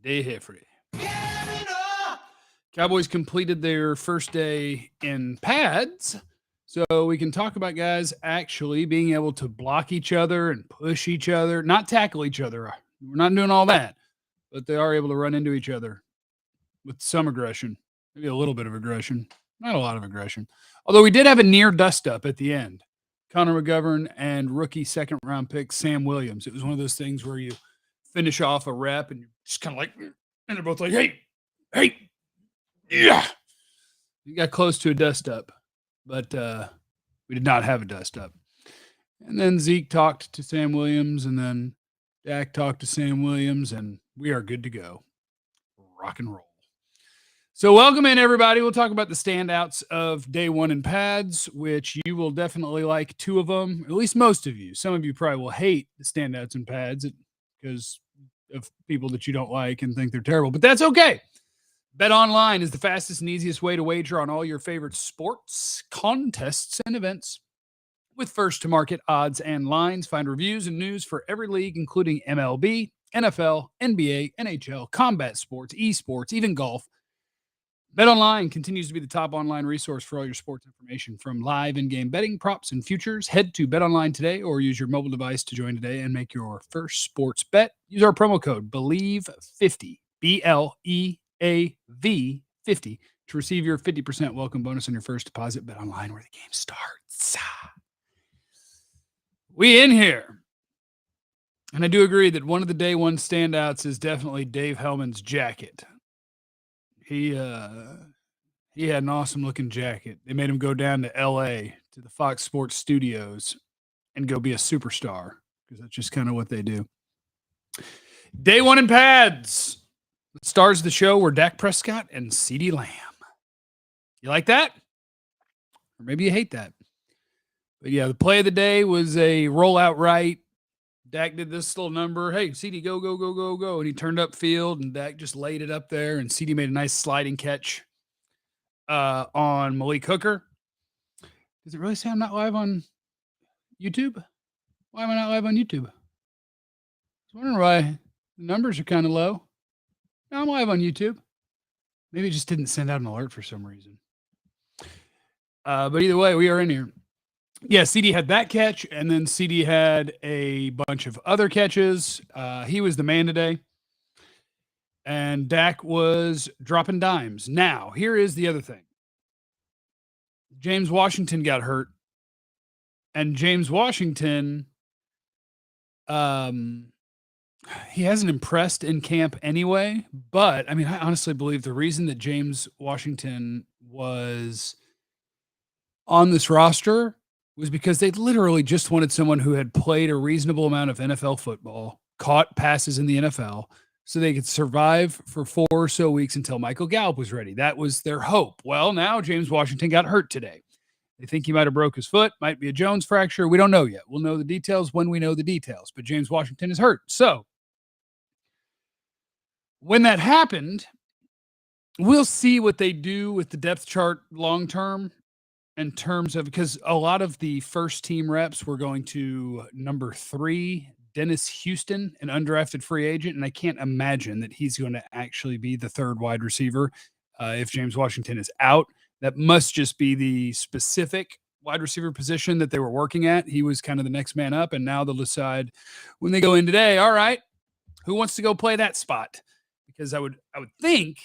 Day Heffrey. Cowboys completed their first day in pads, so we can talk about guys actually being able to block each other and push each other, not tackle each other. We're not doing all that, but they are able to run into each other with some aggression, maybe a little bit of aggression, not a lot of aggression. Although we did have a near dust up at the end. Connor McGovern and rookie second round pick Sam Williams. It was one of those things where you finish off a rep and you're just kind of like, and they're both like, hey, yeah. You got close to a dust up, but we did not have a dust up. And then Zeke talked to Sam Williams, and then Dak talked to Sam Williams, and we are good to go. Rock and roll. So welcome in, everybody. We'll talk about the standouts of day one in pads, which you will definitely like two of them, at least most of you. Some of you probably will hate the standouts in pads because of people that you don't like and think they're terrible, but that's okay. Bet Online is the fastest and easiest way to wager on all your favorite sports, contests, and events. With first-to-market odds and lines, find reviews and news for every league, including MLB, NFL, NBA, NHL, combat sports, esports, even golf. BetOnline continues to be the top online resource for all your sports information, from live in-game betting, props, and futures. Head to BetOnline today or use your mobile device to join today and make your first sports bet. Use our promo code BELIEVE50, BLEAV50, to receive your 50% welcome bonus on your first deposit. BetOnline, where the game starts. We in here. And I do agree that one of the day one standouts is definitely Dave Hellman's jacket. He had an awesome looking jacket. They made him go down to LA to the Fox Sports studios and go be a superstar, because that's just kind of what they do. Day one in pads. The stars of the show were Dak Prescott and CeeDee Lamb. You like that? Or maybe you hate that. But yeah, the play of the day was a rollout right. Dak did this little number. Hey, CeeDee, go, go, go, go, go. And he turned up field, and Dak just laid it up there, and CeeDee made a nice sliding catch on Malik Hooker. Does it really say I'm not live on YouTube? Why am I not live on YouTube? I was wondering why the numbers are kind of low. No, I'm live on YouTube. Maybe it just didn't send out an alert for some reason. But either way, we are in here. Yeah, CeeDee had that catch, and then CeeDee had a bunch of other catches. He was the man today. And Dak was dropping dimes. Now, here is the other thing. James Washington got hurt. And James Washington, he hasn't impressed in camp anyway. But, I mean, I honestly believe the reason that James Washington was on this roster was because they literally just wanted someone who had played a reasonable amount of NFL football, caught passes in the NFL, so they could survive for 4 or so weeks until Michael Gallup was ready. That was their hope. Well, now James Washington got hurt today. They think he might have broke his foot, might be a Jones fracture. We don't know yet. We'll know the details when we know the details. But James Washington is hurt. So when that happened, we'll see what they do with the depth chart long term. In terms of, because a lot of the first team reps were going to number 3, Dennis Houston, an undrafted free agent. And I can't imagine that he's going to actually be the third wide receiver if James Washington is out. That must just be the specific wide receiver position that they were working at. He was kind of the next man up. And now they'll decide when they go in today, all right, who wants to go play that spot? Because I would think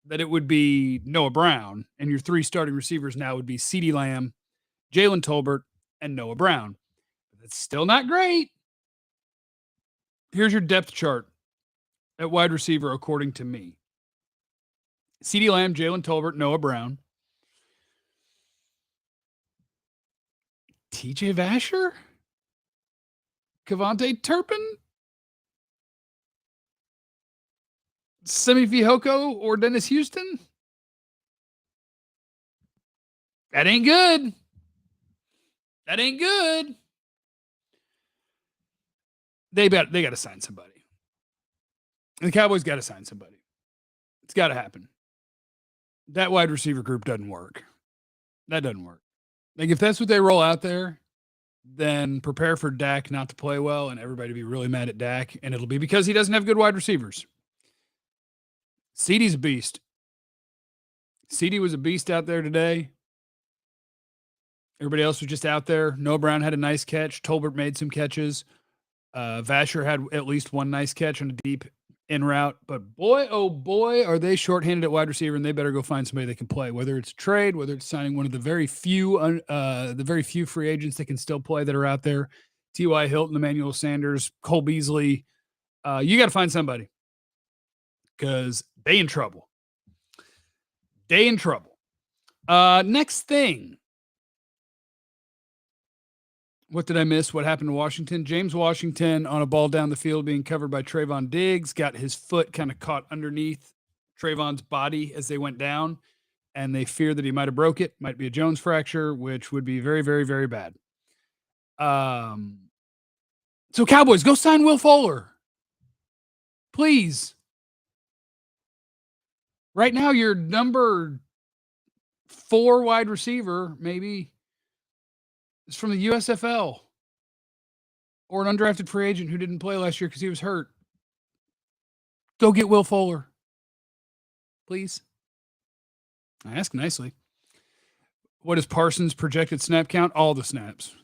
that it would be Noah Brown, and your 3 starting receivers now would be CeeDee Lamb, Jalen Tolbert, and Noah Brown. But that's still not great. Here's your depth chart at wide receiver according to me. CeeDee Lamb, Jalen Tolbert, Noah Brown. TJ Vasher? Cavante Turpin? Semi Fihoko or Dennis Houston? That ain't good. That ain't good. They got to sign somebody. The Cowboys got to sign somebody. It's got to happen. That wide receiver group doesn't work. That doesn't work. Like, if that's what they roll out there, then prepare for Dak not to play well and everybody to be really mad at Dak, and it'll be because he doesn't have good wide receivers. CeeDee's a beast. CeeDee was a beast out there today. Everybody else was just out there. Noah Brown had a nice catch. Tolbert made some catches. Vasher had at least one nice catch on a deep in route. But boy, oh boy, are they shorthanded at wide receiver, and they better go find somebody that can play. Whether it's a trade, whether it's signing one of the very few free agents that can still play that are out there. T.Y. Hilton, Emmanuel Sanders, Cole Beasley. You got to find somebody because they in trouble. They in trouble. Next thing. What did I miss? What happened to Washington? James Washington on a ball down the field being covered by Trayvon Diggs, got his foot kind of caught underneath Trayvon's body as they went down, and they fear that he might have broke it. Might be a Jones fracture, which would be very, very, very bad. So Cowboys, go sign Will Fuller. Please. Right now, your number 4 wide receiver, maybe, is from the USFL or an undrafted free agent who didn't play last year because he was hurt. Go get Will Fuller. Please. I ask nicely. What is Parsons' projected snap count? All the snaps.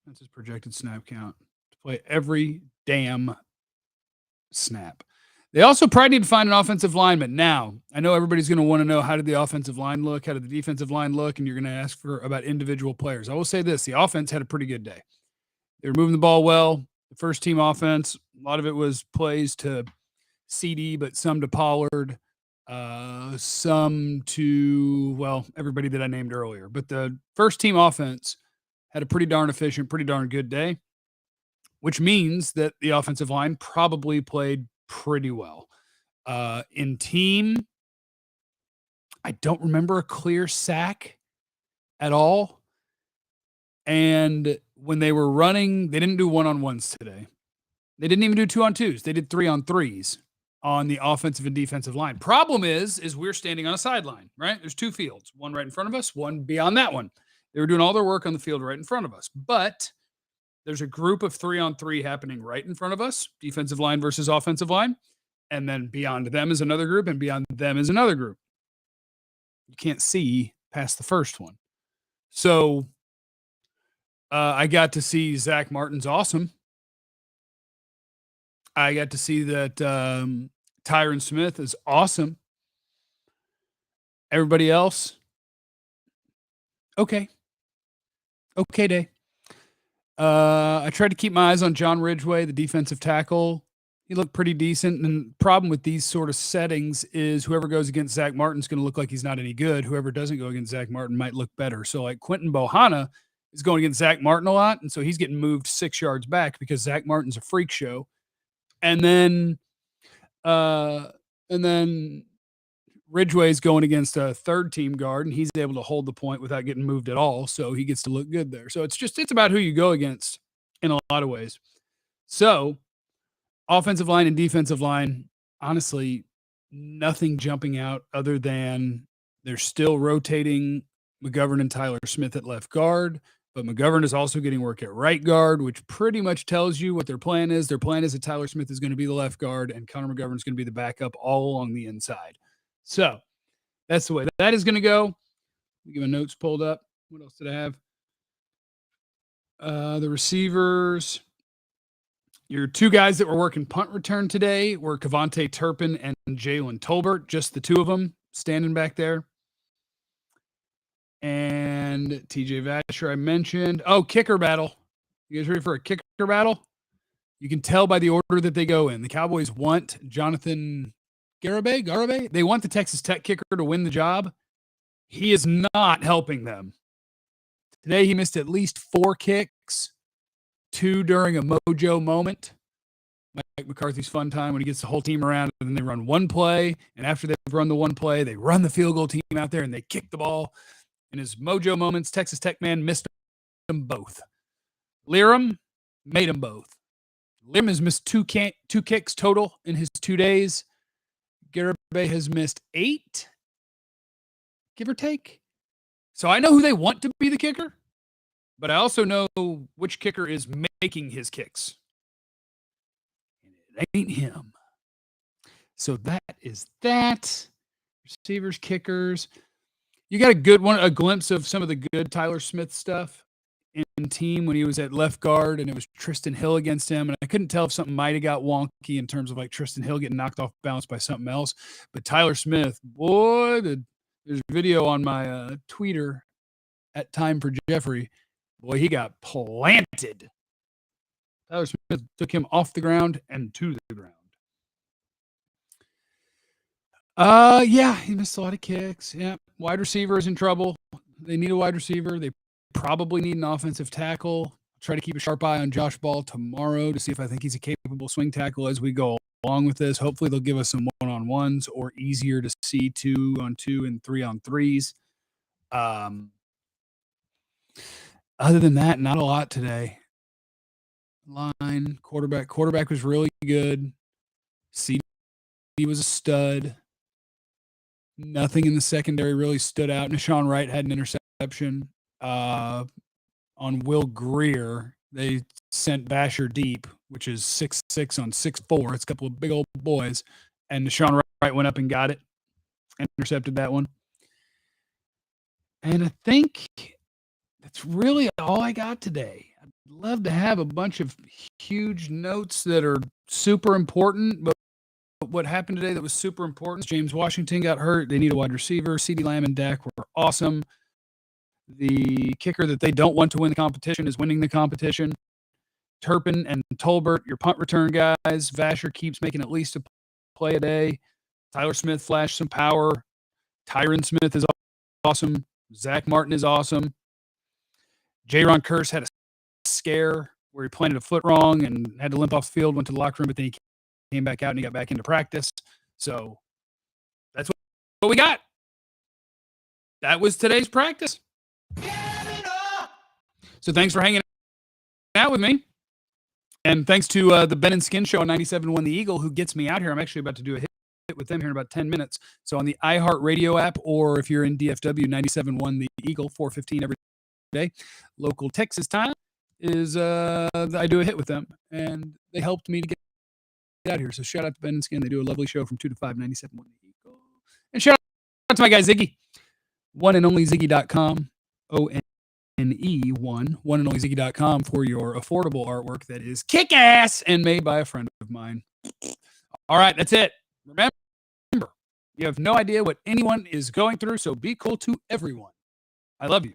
That's his projected snap count. To play every damn snap. They also probably need to find an offensive lineman. Now, I know everybody's going to want to know, how did the offensive line look? How did the defensive line look? And you're going to ask about individual players. I will say this. The offense had a pretty good day. They were moving the ball well. The first team offense, a lot of it was plays to CeeDee, but some to Pollard, some to, well, everybody that I named earlier. But the first team offense had a pretty darn efficient, pretty darn good day, which means that the offensive line probably played pretty well. In team, I don't remember a clear sack at all. And when they were running, they didn't do 1-on-1s today. They didn't even do 2-on-2s. They did 3-on-3s on the offensive and defensive line. Problem is we're standing on a sideline, right? There's 2 fields, one right in front of us, one beyond that one. They were doing all their work on the field right in front of us. But there's a group of 3-on-3 happening right in front of us, defensive line versus offensive line. And then beyond them is another group, and beyond them is another group. You can't see past the first one. So I got to see Zach Martin's awesome. I got to see that Tyron Smith is awesome. Everybody else, okay. Okay day. I tried to keep my eyes on John Ridgeway, the defensive tackle. He looked pretty decent. And the problem with these sort of settings is whoever goes against Zach Martin's going to look like he's not any good. Whoever doesn't go against Zach Martin might look better. So like Quentin Bohanna is going against Zach Martin a lot. And so he's getting moved 6 yards back because Zach Martin's a freak show. And then Ridgeway's going against a third team guard, and he's able to hold the point without getting moved at all. So he gets to look good there. So it's about who you go against in a lot of ways. So offensive line and defensive line, honestly, nothing jumping out other than they're still rotating McGovern and Tyler Smith at left guard, but McGovern is also getting work at right guard, which pretty much tells you what their plan is. Their plan is that Tyler Smith is going to be the left guard and Connor McGovern is going to be the backup all along the inside. So that's the way that is going to go. Let me get my notes pulled up. What else did I have? The receivers. Your 2 guys that were working punt return today were Kavontae Turpin and Jalen Tolbert, just the 2 of them standing back there. And TJ Vasher I mentioned. Oh, kicker battle. You guys ready for a kicker battle? You can tell by the order that they go in. The Cowboys want Jonathan Garibay. They want the Texas Tech kicker to win the job. He is not helping them. Today he missed at least 4 kicks. 2 during a mojo moment. Mike McCarthy's fun time when he gets the whole team around, and then they run one play, and after they've run the one play, they run the field goal team out there and they kick the ball. In his mojo moments, Texas Tech man missed them both. Liram made them both. Liram has missed 2 kicks total in his 2 days. Garibay has missed 8, give or take. So I know who they want to be the kicker, but I also know which kicker is making his kicks. And it ain't him. So that is that. Receivers, kickers. You got a good one, a glimpse of some of the good Tyler Smith stuff in team when he was at left guard and it was Tristan Hill against him. And I couldn't tell if something might have got wonky in terms of like Tristan Hill getting knocked off balance by something else. But Tyler Smith, boy, there's video on my Twitter at Time for Jeffrey. Boy, he got planted. Tyler Smith took him off the ground and to the ground. Yeah, he missed a lot of kicks. Yeah, wide receiver is in trouble. They need a wide receiver. They probably need an offensive tackle. Try to keep a sharp eye on Josh Ball tomorrow to see if I think he's a capable swing tackle as we go along with this. Hopefully they'll give us some one-on-ones or easier to see 2-on-2 and 3-on-3s. Other than that, not a lot today. Line, quarterback. Quarterback was really good. CeeDee was a stud. Nothing in the secondary really stood out. Nashawn Wright had an interception. On Will Greer, they sent Basher deep, which is 6'6" on 6'4". It's a couple of big old boys. And Nashawn Wright went up and got it. Intercepted that one. And I think that's really all I got today. I'd love to have a bunch of huge notes that are super important, but what happened today that was super important, James Washington got hurt. They need a wide receiver. CeeDee Lamb and Dak were awesome. The kicker that they don't want to win the competition is winning the competition. Turpin and Tolbert, your punt return guys. Vasher keeps making at least a play a day. Tyler Smith flashed some power. Tyron Smith is awesome. Zach Martin is awesome. Jaron Kearse had a scare where he planted a foot wrong and had to limp off the field, went to the locker room, but then he came back out and he got back into practice. So that's what we got. That was today's practice. So thanks for hanging out with me. And thanks to the Ben and Skin Show on 97.1 The Eagle, who gets me out here. I'm actually about to do a hit with them here in about 10 minutes. So on the iHeart Radio app, or if you're in DFW, 97.1 The Eagle, 4:15 every day. Local Texas time is I do a hit with them. And they helped me to get out here. So shout out to Ben and Skin. They do a lovely show from 2 to 5, 97.1 The Eagle. And shout out to my guy Ziggy, oneandonlyziggy.com, oneandonlyziggy.com for your affordable artwork that is kick-ass and made by a friend of mine. All right, that's it. Remember, you have no idea what anyone is going through, so be cool to everyone. I love you.